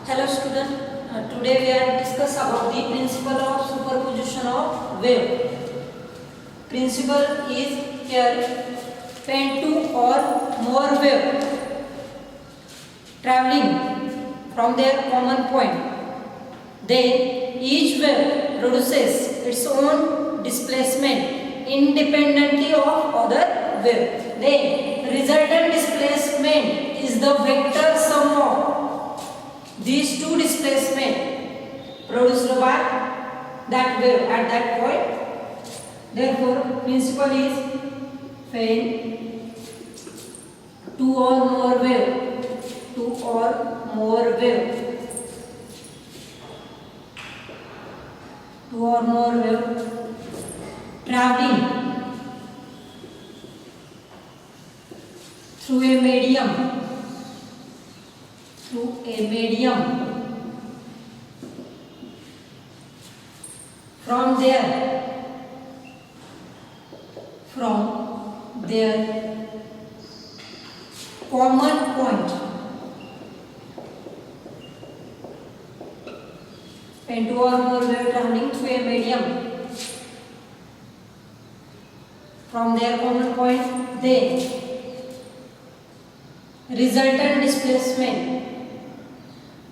Hello student, today we are discuss about the principle of superposition of wave. Principle is here when two or more wave traveling from their common point, then each wave produces its own displacement independently of other wave. Then resultant displacement is the vector sum of these two displacement produced by that wave at that point. Therefore, principle is when two or more wave traveling through a medium from their common point. When two or more wave traveling through a medium from their common point, then resultant displacement,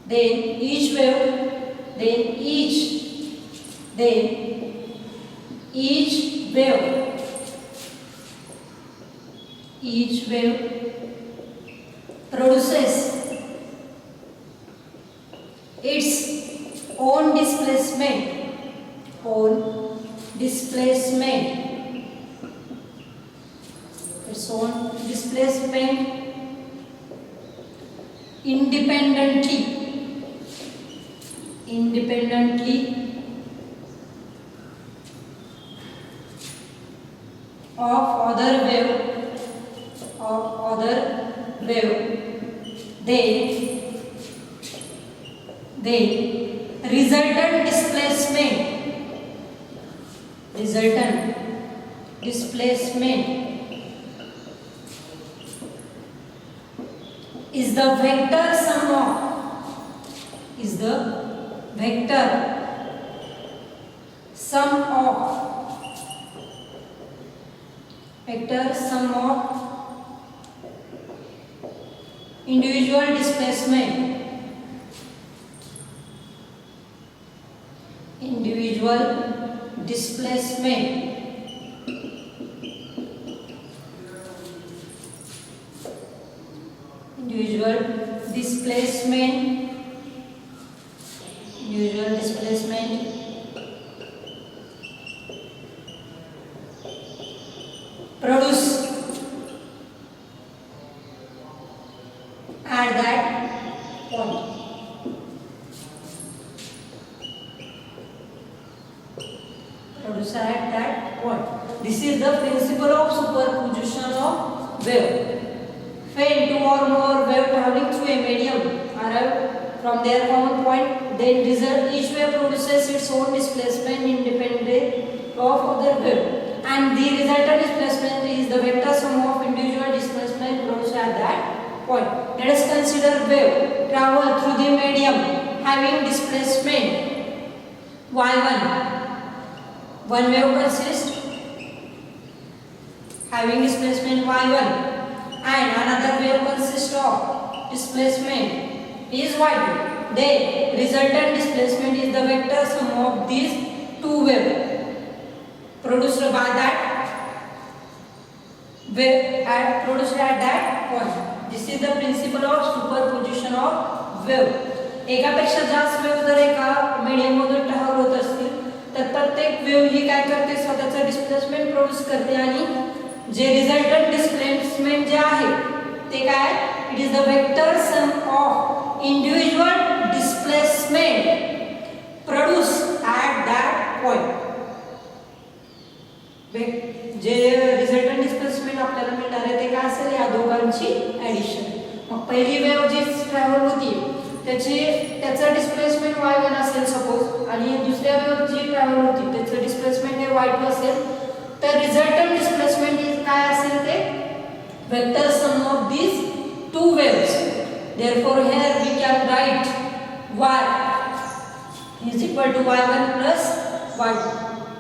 then each wave produces its own displacement independently of other wave. Then resultant displacement is the vector sum of individual displacement produce at that point. This is the principle of superposition of wave. When two or more wave traveling through a medium arrive from their common point, then each wave produces its own displacement independent of other wave, and the resultant displacement is the vector sum of individual displacement produced at that point. Let us consider wave travel through the medium having displacement y1. One wave consists having displacement y1 and another wave consists of displacement is y2. Then resultant displacement is the vector sum of these two waves produced by that wave produced at that point. This is the principle of superposition of wave. एकापेक्षा जास्त wave जर एका medium मधून travel होत असतील तर प्रत्येक wave ही काय करते, स्वतःचा डिस्प्लेसमेंट प्रोड्यूस करते आणि जे रिझल्टंट डिस्प्लेसमेंट जे आहे ते काय, it is the vector sum of individual displacement produce at that point. J resultant displacement आपल्याला मिळणार आहे ते काय असेल, या दोघांची ॲडिशन. मग पहिली वेव्ह जी ट्रॅव्हल होती त्याचं डिस्प्लेसमेंट y1 असेल सपोज, आणि दुसऱ्या वेव्ह जी ट्रॅव्हल होती त्याचं डिस्प्लेसमेंट हे y2 असेल, तर रिझल्टंट डिस्प्लेसमेंट काय असेल ते vector sum of these two waves. Therefore here we can write y is equal to y1 plus y2.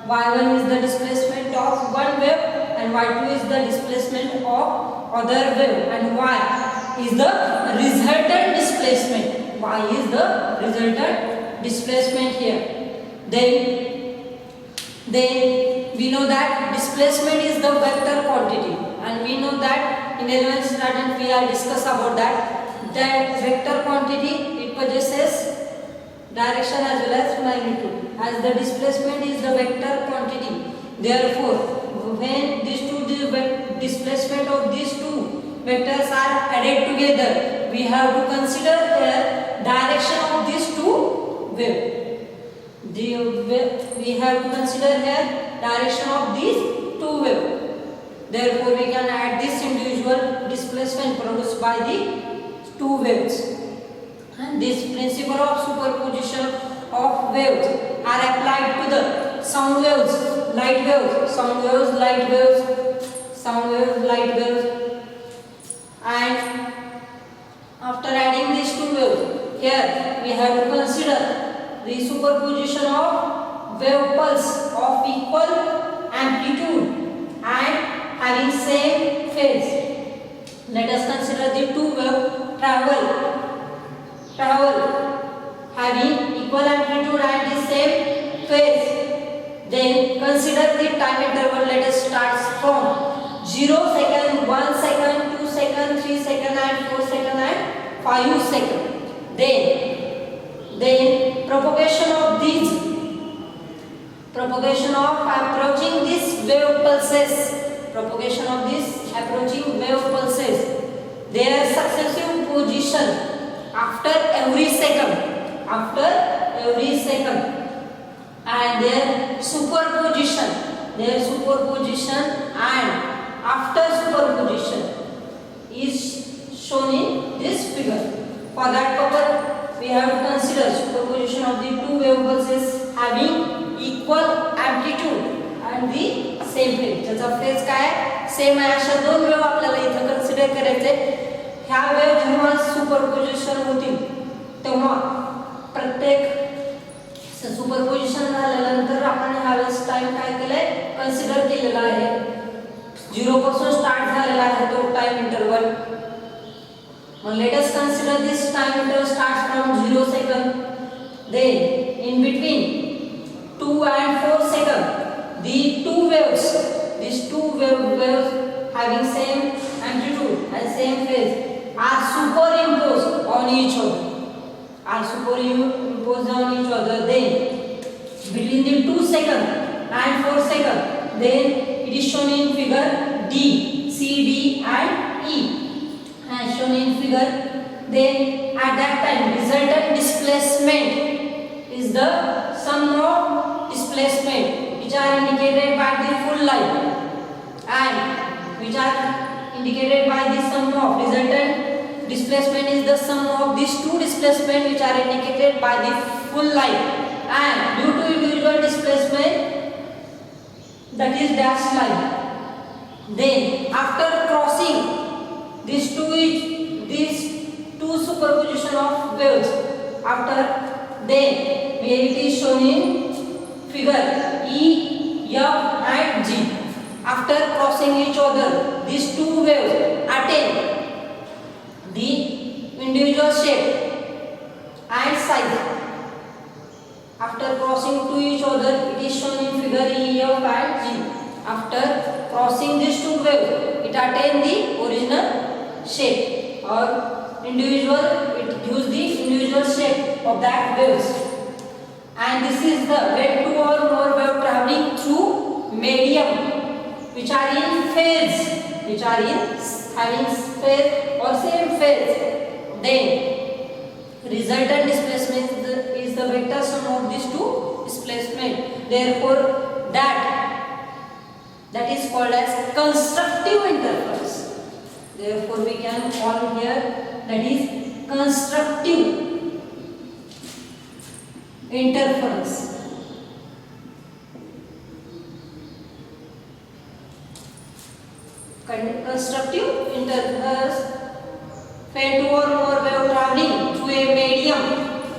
y1 is the displacement of one wave and y2 is the displacement of other wave, and y is the resultant displacement. Y is the resultant displacement here. Then we know that displacement is the vector quantity, and we know that in 11th standard we are discuss about that vector quantity, it possesses direction as well as magnitude, as the displacement is the vector quantity. Therefore, when these two displacement of these two vectors are added together, we have to consider the direction of these two waves. We have to consider here direction of these two waves. Therefore, we can add this individual displacement produced by the two waves. And this principle of superposition of waves are applied to the sound waves, light waves, sound waves, light waves, sound waves, light waves. And after adding these two waves, here we have to consider the superposition of wave pulse of equal amplitude and having same phase. Let us consider the two wave travel having equal amplitude and the same phase. Then consider the time interval. Let us start from 0 second, 1 second, 2 second, 3 second and 4 second and 5 second. Then propagation of approaching this wave pulses, their successive position after every second, and their superposition and after superposition is shown in this figure. For that purpose, we have to consider superposition of the two wave pulses having equal amplitude and the same phase. त्याचा phase काय same आहे, अशा दोन wave आपल्याला इथे consider करायचे. ह्या wave जेव्हा सुपरपोजिशन होतील तेव्हा प्रत्येक सुपरपोजिशन झाल्यानंतर आपण ह्या वेळेस टाइम काय केलाय कन्सिडर केलेला आहे. 0 पासून स्टार्ट झालेला आहे तो time interval. Let us consider this time interval starts from 0 second. Then in between 2 and 4 second, these two waves having same amplitude and same phase are superimposed on each other. Then between the 2 second and 4 second, then it is shown in figure D, C, D and E. As shown in figure, then at that time resultant displacement is the sum of displacement which are indicated by the full line and which are indicated by the sum of resultant displacement is the sum of these two displacement which are indicated by the full line, and due to individual displacement that is dashed line. Then after crossing these two superposition of waves, after then where it is shown in figure E, F and G. After crossing each other, these two waves attain the individual shape and size. After crossing to each other, it is shown in figure E, F and G. After crossing these two waves, it attains the original shape or individual, it gives the individual shape of that waves. And this is the when two or more wave traveling through medium which are in phase, having phase or same phase, then resultant displacement is the vector sum of these two displacement. Therefore that is called as constructive interference. Therefore we can call here that is constructive interference. Constructive interference when two or more wave traveling through a medium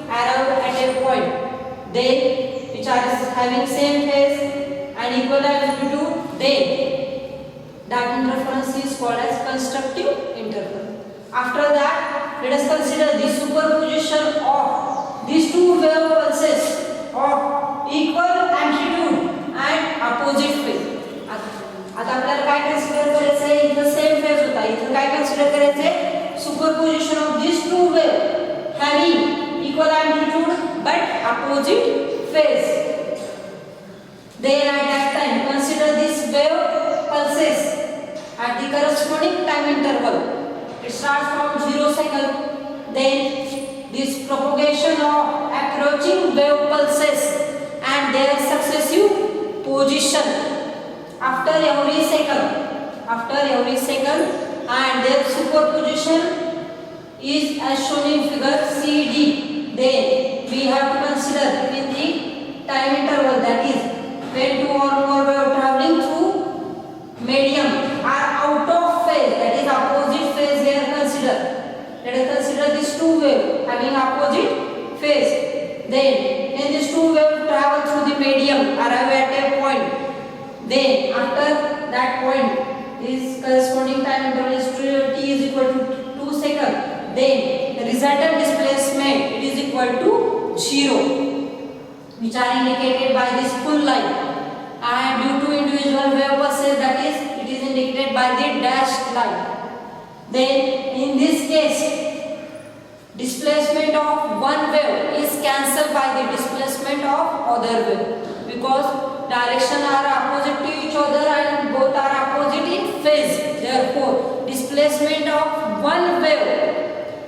arrive at a point, they which are having same phase and equal amplitude, then that interference is called as constructive interference. After that, let us consider the superposition of these two wave pulses of equal amplitude and opposite phase. आता आपल्याला काय consider करायचं आहे, इथं same phase होता, इथं काय consider करायचं आहे, superposition of this two wave having equal amplitude but opposite phase. Then at that time consider this wave pulses at the corresponding time interval. It starts from 0 second. Then this propagation of approaching wave pulses and their successive position after every second and their superposition is as shown in figure CD. Then we have to consider in the time interval, that is when two or more wave traveling through medium are out of phase, that is opposite phase here consider. Let us consider these two waves having opposite phase. Then when these two waves travel through the medium, arrive at a point, then after that point is corresponding time interval is t is equal to 2 seconds. Then the resultant displacement it is equal to 0, which are indicated by this full line, and due to individual wave pulses, that is it is indicated by the dashed line. Then in this case displacement of one wave is cancelled by the displacement of other wave, because direction are opposite to each other and both are opposite in phase. Therefore displacement of one wave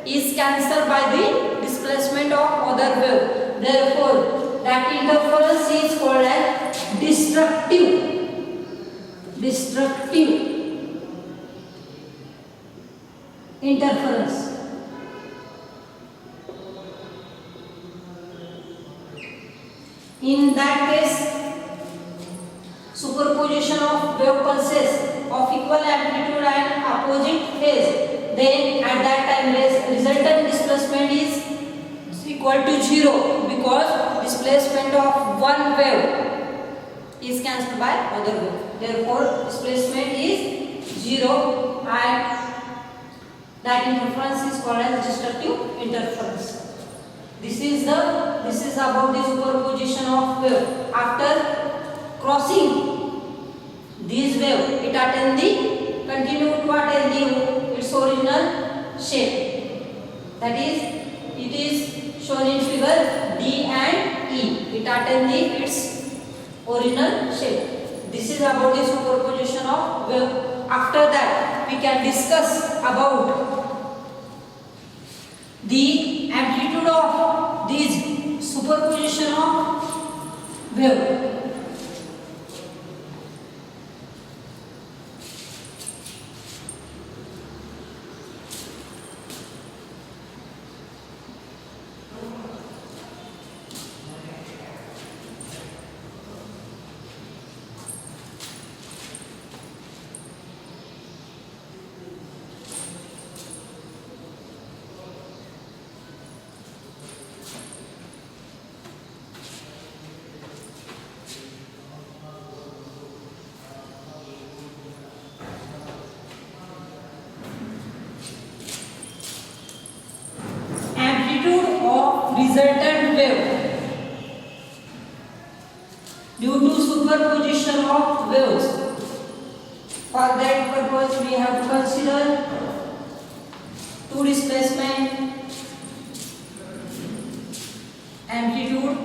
is cancelled by the displacement of other wave. Therefore that interference is called as destructive interference. In that case, superposition of wave pulses of equal amplitude and opposite phase, then at that time resultant displacement is equal to 0, because displacement of one wave is cancelled by other wave. Therefore displacement is 0 and that interference is called as destructive interference. This is about the superposition of wave. After crossing this wave, it continue to attain its original shape. That is, it is shown in figure D and E. It attains its original shape. This is about the superposition of wave. After that, we can discuss about the amplitude of this superposition of wave. Resultant wave due to superposition of waves. For that purpose, we have to consider two displacement, amplitude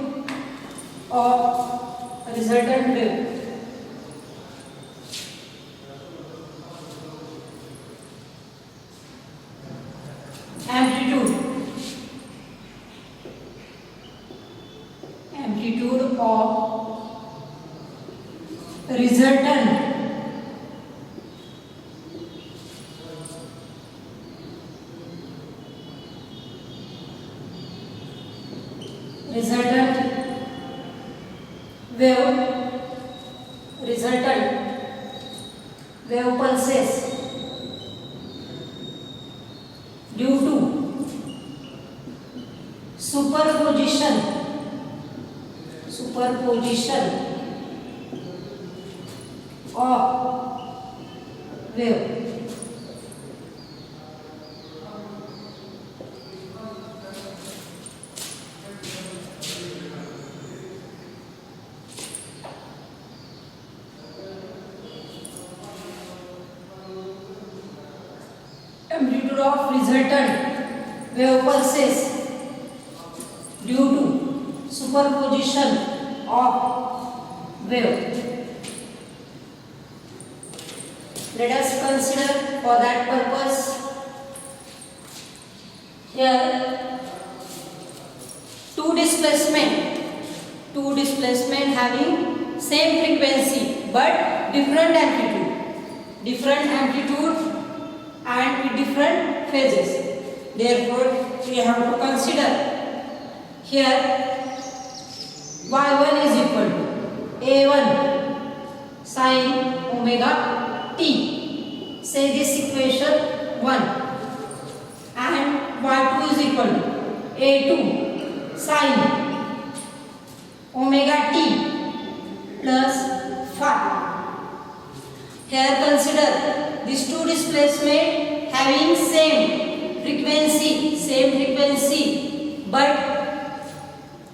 of resultant wave. Amplitude of resultant wave pulses due to superposition of wave. Amplitude of resultant wave pulses due to superposition of wave. Let us consider for that purpose here two displacement having same frequency but different amplitude and with different phases. Therefore, we have to consider here y1 is equal to a1 sin omega t. Say this equation 1, and y2 is equal to a2 sin omega t plus phi. Here consider these two displacement having same frequency but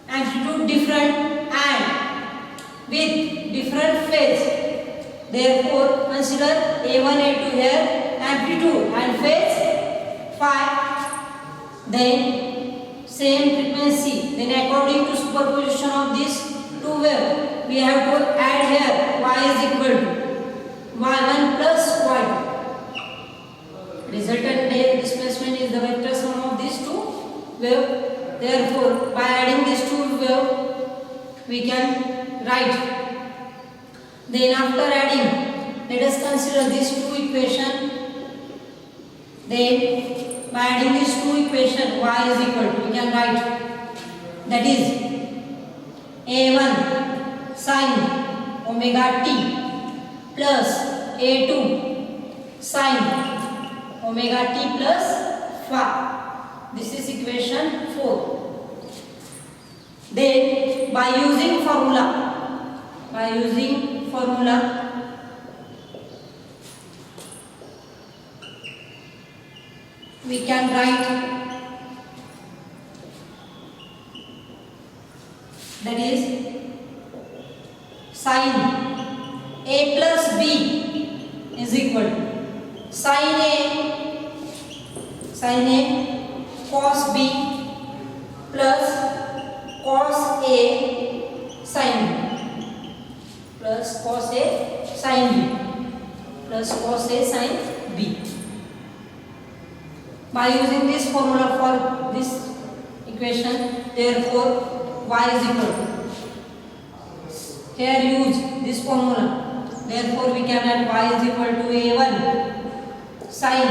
amplitude different and with different phase. Therefore consider a1 a2 here amplitude and phase phi, then same frequency. Then according to superposition of these two waves we have to add here y is equal to y1 plus y2. Resultant displacement is the vector sum of these two waves. Therefore, by adding these two waves, we can write. Then after adding, let us consider these two equations. Then by adding these two equations, y is equal to, we can write, that is a1 sin omega t plus a2 sin omega t plus phi. This is equation 4. Then by using formula we can write, that is sin a plus b is equal to sin a cos b plus cos a sin b plus cos a sin b plus cos a sin b. By using this formula for this equation, therefore y is equal to, here use this formula, therefore we can add y is equal to a1 sin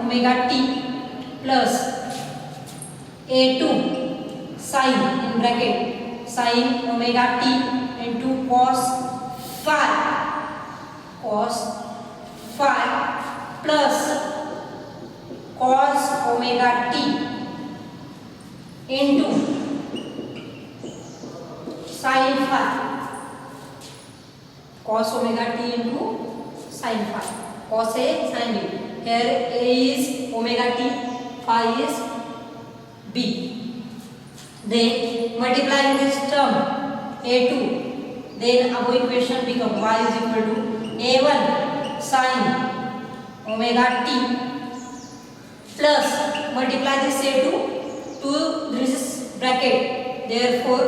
omega t plus a2 sin in bracket sin omega t into cos phi plus cos omega t into sin phi, cos omega t into sin phi, cos a sin b. Here a is omega t, phi is b. Then multiplying this term a2, then our equation become y is equal to a1 sin omega t plus multiply this a2 to this bracket, therefore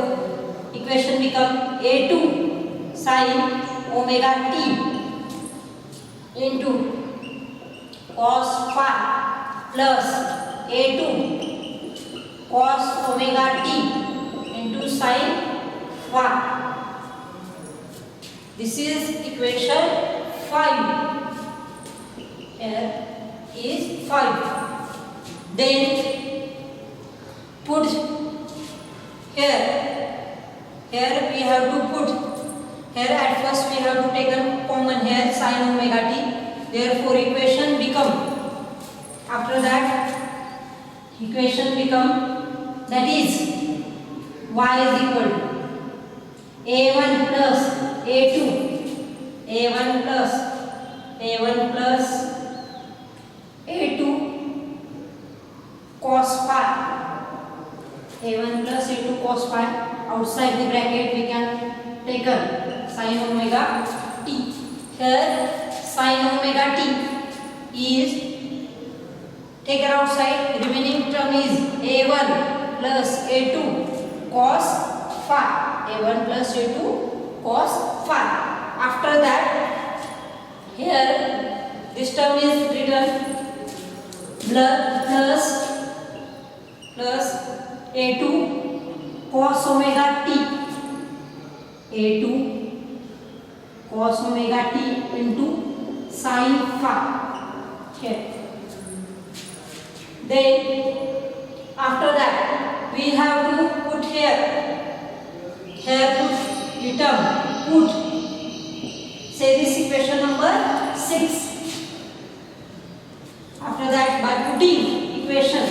equation become a2 sin omega t into cos phi plus a2 cos omega t into sin phi. This is equation 5. Here is 5. Then put here we have to put, here at first we have to take a common here sin omega t, therefore equation become, after that equation become, that is y is equal to a1 plus a2, a1 plus a2 cos phi, a1 plus a2 cos phi. Outside the bracket we can take sin omega t. Here sin omega t is taken outside. Remaining term is a1 plus a2 cos phi, a1 plus a2 cos phi. After that, here this term is written plus a2 cos omega t, a2 cos omega t into sin phi. Here. Then after that we have to put here put the term, put, say this equation number 6. After that, by putting equation,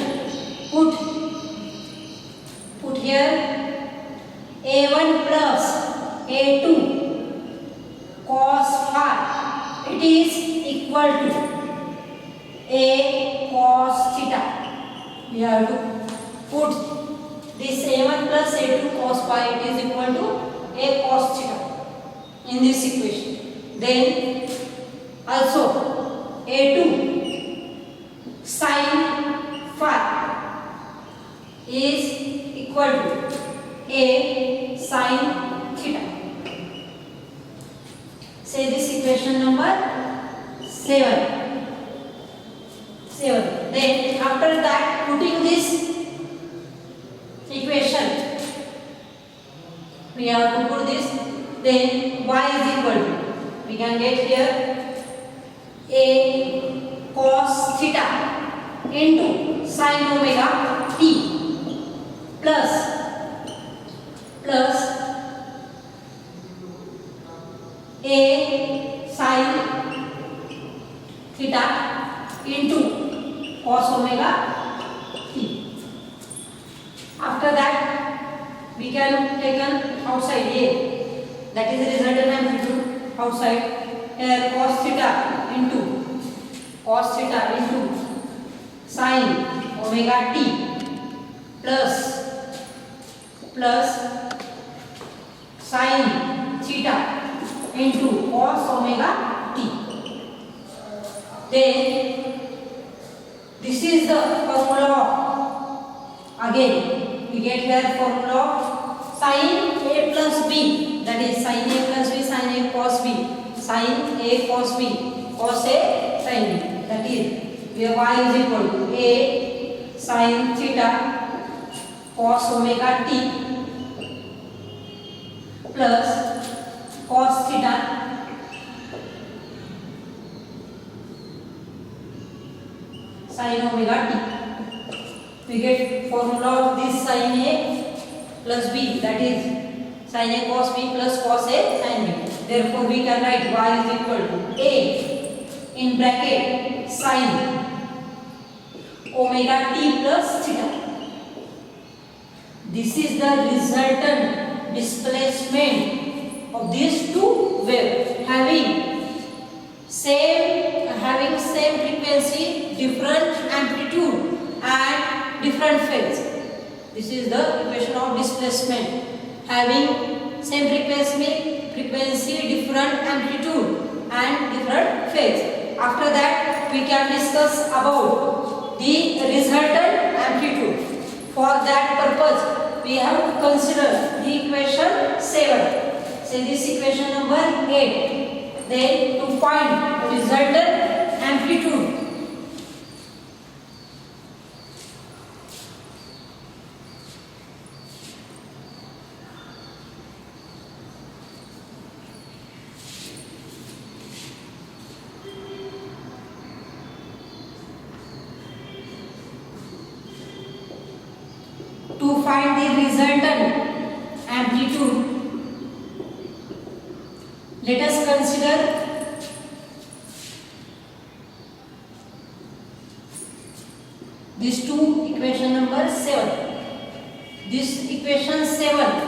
put here a1 plus a2 cos phi, it is equal to a cos theta. We have to put this a1 plus a2 cos phi, it is equal to a cos theta in this equation. Then also a2 sin phi is equal to a sin theta. Say this equation number 7. Then after that, putting this equation, we have to put this. Then y is equal to, we can get here a cos theta into sin omega t plus a sin theta into cos omega t. After that, we can take outside a, that is the resultant amplitude outside. Here cos theta into sin omega t plus sin theta into cos omega t. Then this is the formula. Again we get here formula sin a plus b, that is sin a plus b, sin a cos b, sin a cos b, cos a sin b, that is where y is equal to a sin theta cos omega t plus cos theta sin omega t. We get formula of this sin a plus b, that is sin a cos b plus cos a sin b. Therefore we can write y is equal to a in bracket sin omega t plus theta. This is the resultant displacement of these two waves having same frequency, different amplitude and different phase. This is the equation of displacement having same frequency, different amplitude and different phase. After that, we can discuss about the resultant amplitude. For that purpose, we have to consider the equation 7. Say this equation number 8. Then to find resultant amplitude, to find the resultant amplitude, let us consider These two equation number 7. This equation 7,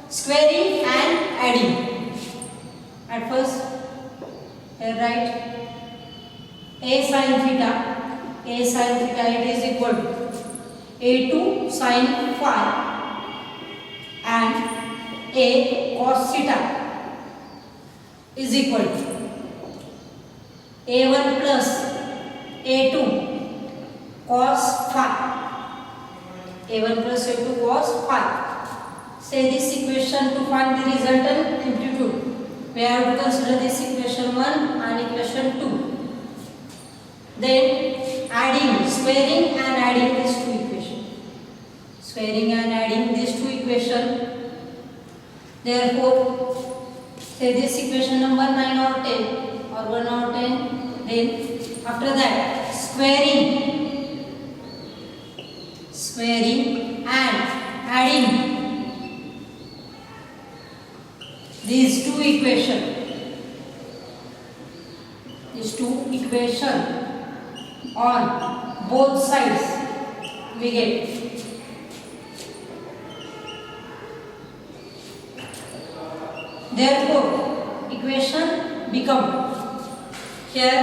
squaring and adding. At first, write a sin theta. A sin theta it is equal to a2 sin phi and a cos theta is equal to a1 plus a2 cos phi. a1 plus a2 cos phi. Say this equation to find the resultant amplitude. We have to consider this equation 1 and equation 2. Then adding, squaring and adding these two equations. Squaring and adding these two equations. Therefore, say this equation number 9 or 10 or 1 or 10. Then after that, squaring and adding these two equations. On both sides we get therefore equation become, here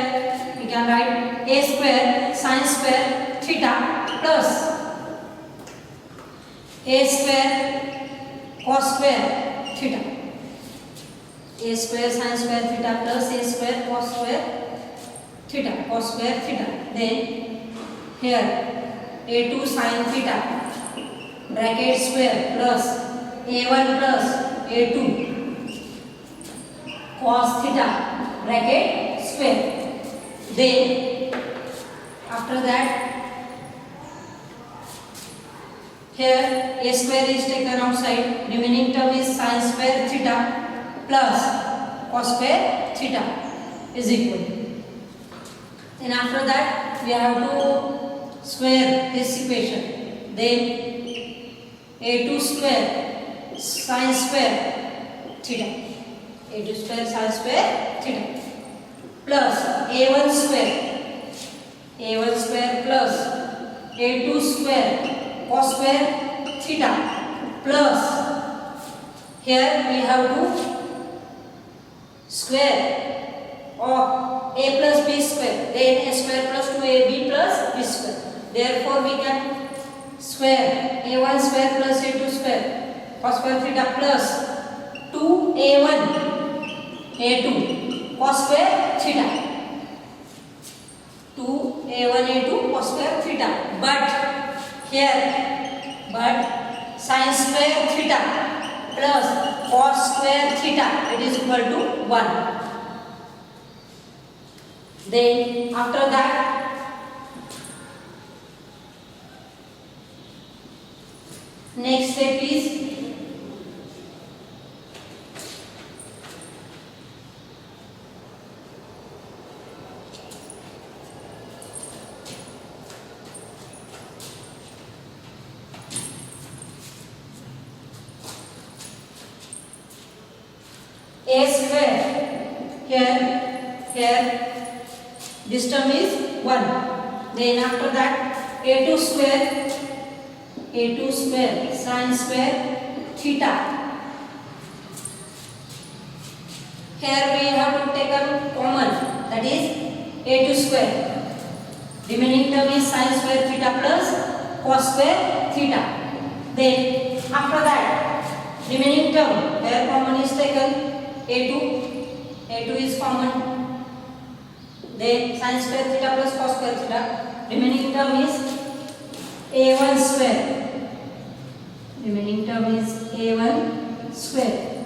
we can write a square sin square theta plus a square cos square theta. A square sin square theta plus a square cos square theta. Then here a2 sin theta bracket square plus a1 plus a2 cos theta bracket square. Then after that, here a square is taken outside, remaining term is sin square theta plus cos square theta is equal. Then after that we have to square this equation. Then a2 square sin square theta, a2 square sin square theta plus a1 square plus a2 square cos square theta plus, here we have to square of a plus b square, then a square plus 2ab plus b square. Therefore we can square a1 square plus a2 square cos square theta plus 2a1 a2 cos square theta. 2a1 a2 cos square theta. But sin square theta plus cos square theta it is equal to 1. Then after that, next step is a square. Here this term is 1. Then after that a2 square sin square theta. Here we have to take a common, that is a2 square. Remaining term is sin square theta plus cos square theta. Then after that remaining term, where common is taken a2 is common. Then sin square theta plus cos square theta. Remaining term is a1 square. Remaining term is a1 square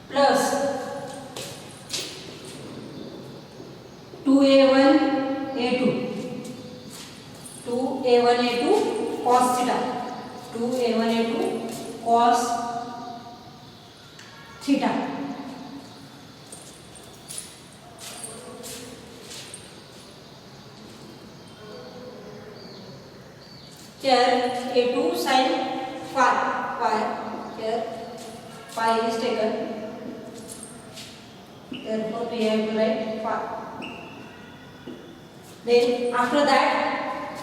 plus 2a1 a2. 2a1 a2 cos theta. 2a1 a2 cos theta. Here a2 sin phi. Here phi is taken. Therefore we have to write phi. Then after that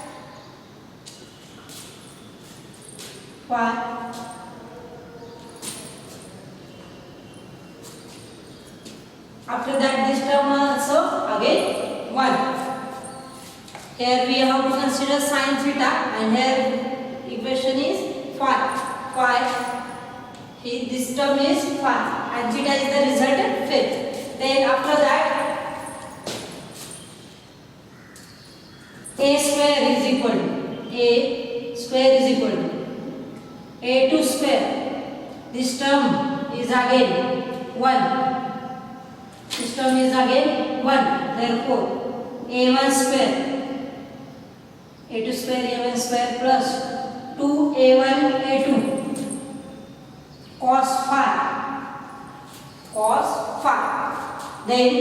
5 after that this term also again 1. Here we have to consider sin theta and here equation is 5. This term is 5 and theta is the resultant phase. Then after that a square is equal to a2 square. This term is again 1. This term is again 1. Therefore a1 square a2 square a1 square plus 2a1 a2 cos phi. Then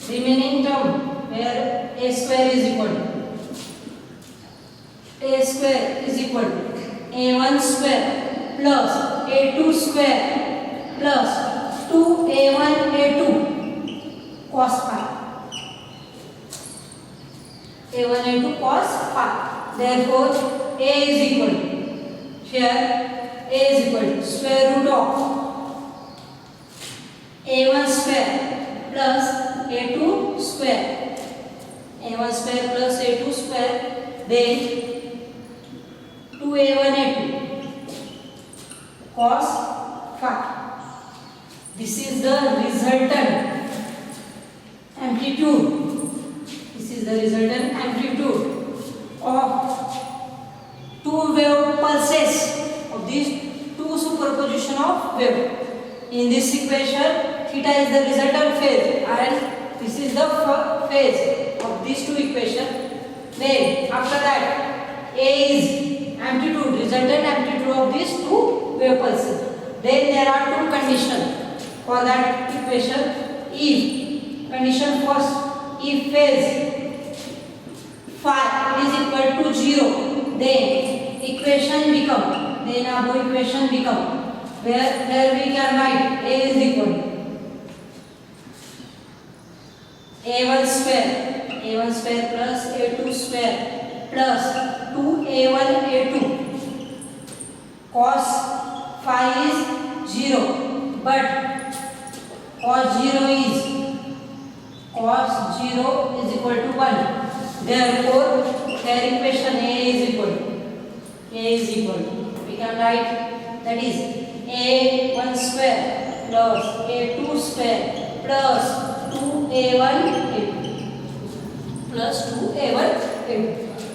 remaining term where a square is equal to a1 square plus a2 square plus 2a1 a2 cos phi. a1 a2 cos phi. Therefore a is equal to square root of a1 square plus a2 square. a1 square plus a2 square, then 2a1 a2 cos phi. This is the resultant amplitude. Of two wave pulses of these two superposition of wave. In this equation, theta is the resultant phase and this is the phase of these two equations. Then after that, A is resultant amplitude of these two wave pulses. Then there are two conditions for that equation. If condition first, if phase phi is equal to 0, then above equation become where we can write A is equal a1 square plus a2 square plus 2a1 a2 cos phi is 0, but cos 0 is equal to 1. Therefore, their equation A is equal. We can write that is a1 square plus a2 square plus 2a1 a2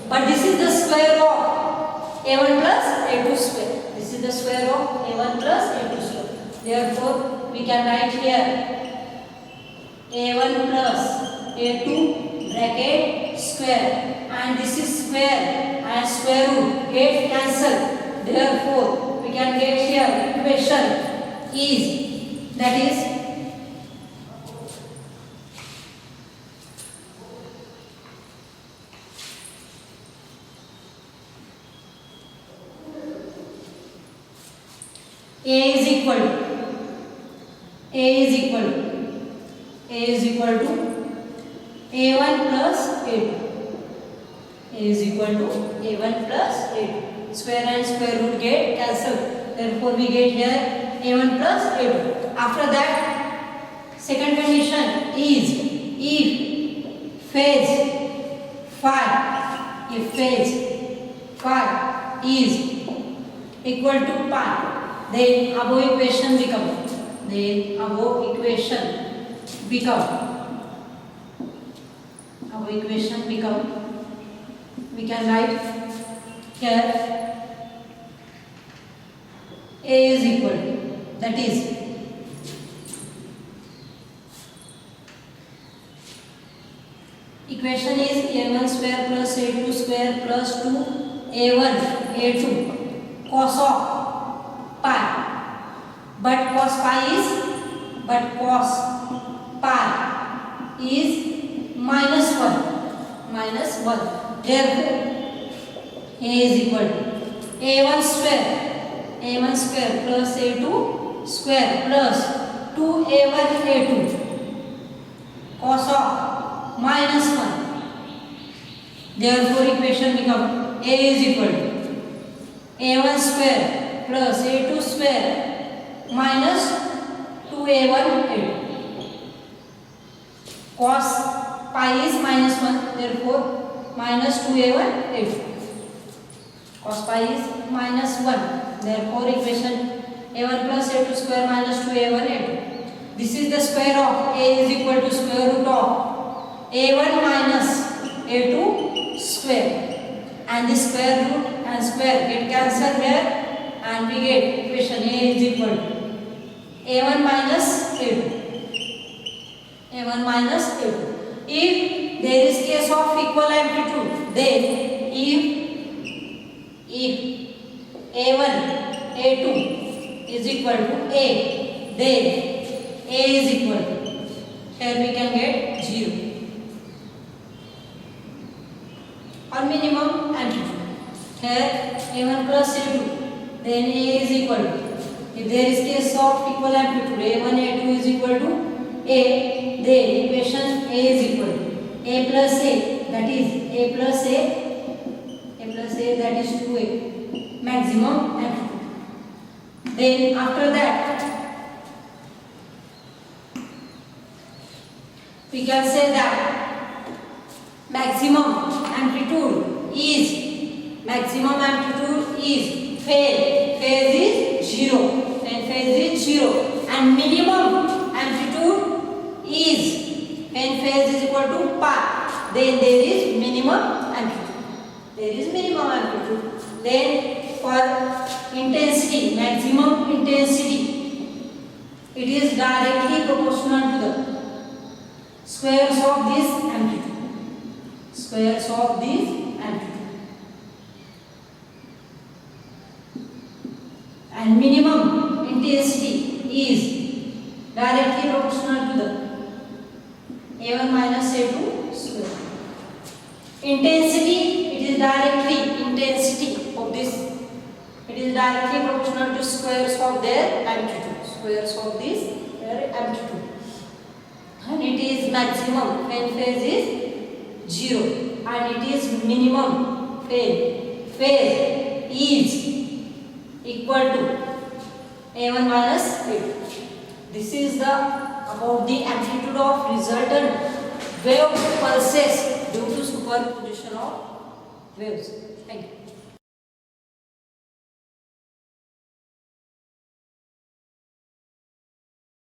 But this is the square of a1 plus a2 square. This is the square of a1 plus a2 square. Therefore, we can write here a1 plus a2 bracket square, and this is square and square root get cancelled. Therefore, we can get here equation is, that is A is equal to a1 plus a2. A is equal to a1 plus a2. Square and square root get cancelled. Therefore, we get here a1 plus a2. After that, second condition is if phase phi is equal to pi, then above equation become we can write here A is equal to, that is equation is a1 square plus a2 square plus 2a1 a2 cos of pi, but cos pi is minus 1. Therefore, A is equal to a1 square plus a2 square plus 2a1 a2 cos of minus 1 Therefore equation become A is equal to A1 square plus A2 square minus 2A1 A2. Cos pi is minus 1, therefore minus 2A1 A2. Cos pi is minus 1, therefore equation A1 plus A2 square minus 2A1 A2. This is the square of A is equal to square root of A1 minus A2 square, and the square root and square get cancelled here, and we get equation A is equal to A1 minus A2. A1 minus A2. If there is case of equal amplitude, then if A1 A2 is equal to A, then A is equal to, here we can get 0. Or minimum amplitude, here A1 plus A2, then A is equal to, if there is case of equal amplitude A1 A2 is equal to A, then equation A is equal to A plus A, that is A plus A that is 2A, maximum amplitude. Then after that we can say that maximum amplitude is phase is 0, and phase is 0, and minimum amplitude is when phase is equal to pi, then there is minimum amplitude. Then for intensity, maximum intensity, it is directly proportional to the squares of this amplitude. And minimum intensity is directly proportional to the A1 minus A2 square. Intensity, it is directly proportional to squares of their amplitude. And it is maximum when phase is 0, and it is minimum when phase is equal to A1 minus A2. This is about the amplitude of resultant wave pulses due to superposition of waves. Thank you.